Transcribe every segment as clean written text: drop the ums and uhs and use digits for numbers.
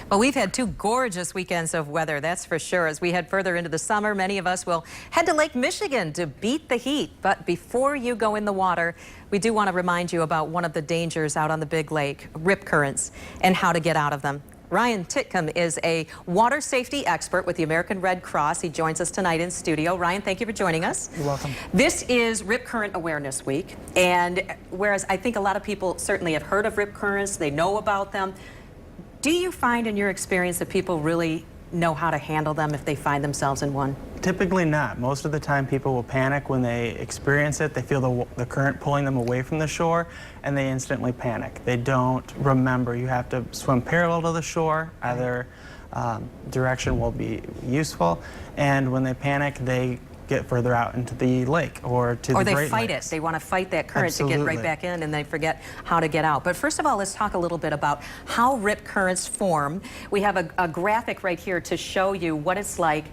Well, we've had 2 gorgeous weekends of weather, that's for sure. As we head further into the summer, many of us will head to Lake Michigan to beat the heat. But before you go in the water, we do want to remind you about one of the dangers out on the big lake, rip currents, and how to get out of them. Ryan Titcombe is a water safety expert with the American Red Cross. He joins us tonight in studio. Ryan, thank you for joining us. You're welcome. This is Rip Current Awareness Week, and whereas I think a lot of people certainly have heard of rip currents, they know about them, do you find in your experience that people really know how to handle them if they find themselves in one? Typically not. Most of the time people will panic when they experience it. They feel the current pulling them away from the shore and they instantly panic. They don't remember. You have to swim parallel to the shore. Either direction will be useful, and when they panic they get further out into the lake or to the Great Lakes. Or they fight it. They want to fight that current to get right back in, and they forget how to get out. But first of all, let's talk a little bit about how rip currents form. We have a graphic right here to show you what it's like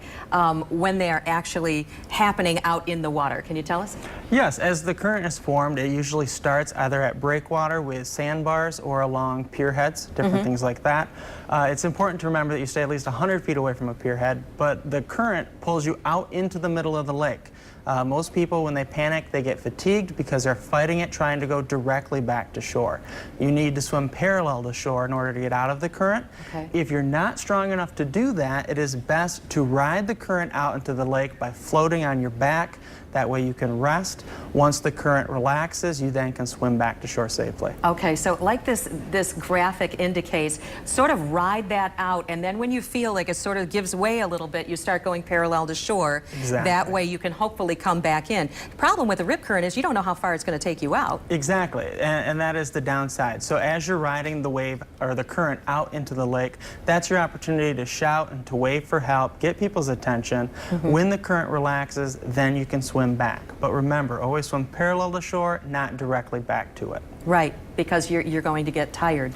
when they are actually happening out in the water. Can you tell us? Yes, as the current is formed, it usually starts either at breakwater with sandbars or along pier heads, different things like that. It's important to remember that you stay at least 100 feet away from a pier head, but the current pulls you out into the middle of the lake. Most people, when they panic, they get fatigued because they're fighting it, trying to go directly back to shore. You need to swim parallel to shore in order to get out of the current. Okay. If you're not strong enough to do that, it is best to ride the current out into the lake by floating on your back. That way you can rest. Once the current relaxes, you then can swim back to shore safely. Okay, so like this graphic indicates, sort of ride that out, and then when you feel like it sort of gives way a little bit, you start going parallel to shore. Exactly. That way you can hopefully come back in. The problem with the rip current is you don't know how far it's going to take you out. Exactly, and that is the downside. So as you're riding the wave or the current out into the lake, that's your opportunity to shout and to wave for help, get people's attention. When the current relaxes, then you can swim back. But remember, always swim parallel to shore, not directly back to it. Right, because you're going to get tired.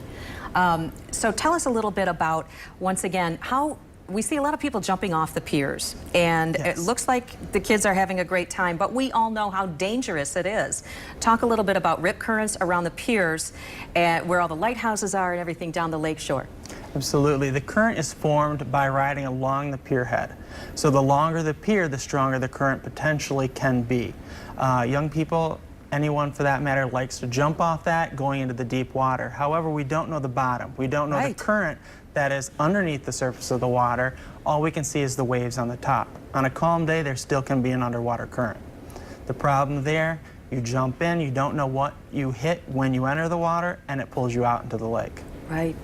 So tell us a little bit about, once again, how we see a lot of people jumping off the piers, and Yes. it looks like the kids are having a great time, but we all know how dangerous it is. Talk a little bit about rip currents around the piers, where all the lighthouses are and everything down the lake shore. Absolutely. The current is formed by riding along the pier head. So the longer the pier, the stronger the current potentially can be. Young people, anyone for that matter, likes to jump off that going into the deep water. However, we don't know the bottom. We don't know the current that is underneath the surface of the water. All we can see is the waves on the top. On a calm day, there still can be an underwater current. The problem there, you jump in, you don't know what you hit when you enter the water, and it pulls you out into the lake. Right.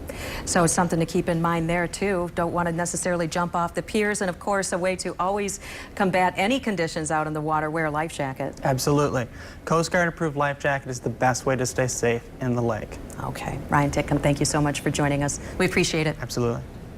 So it's something to keep in mind there, too. Don't want to necessarily jump off the piers. And, of course, a way to always combat any conditions out in the water, wear a life jacket. Absolutely. Coast Guard approved life jacket is the best way to stay safe in the lake. Okay. Ryan Titcombe, thank you so much for joining us. We appreciate it. Absolutely.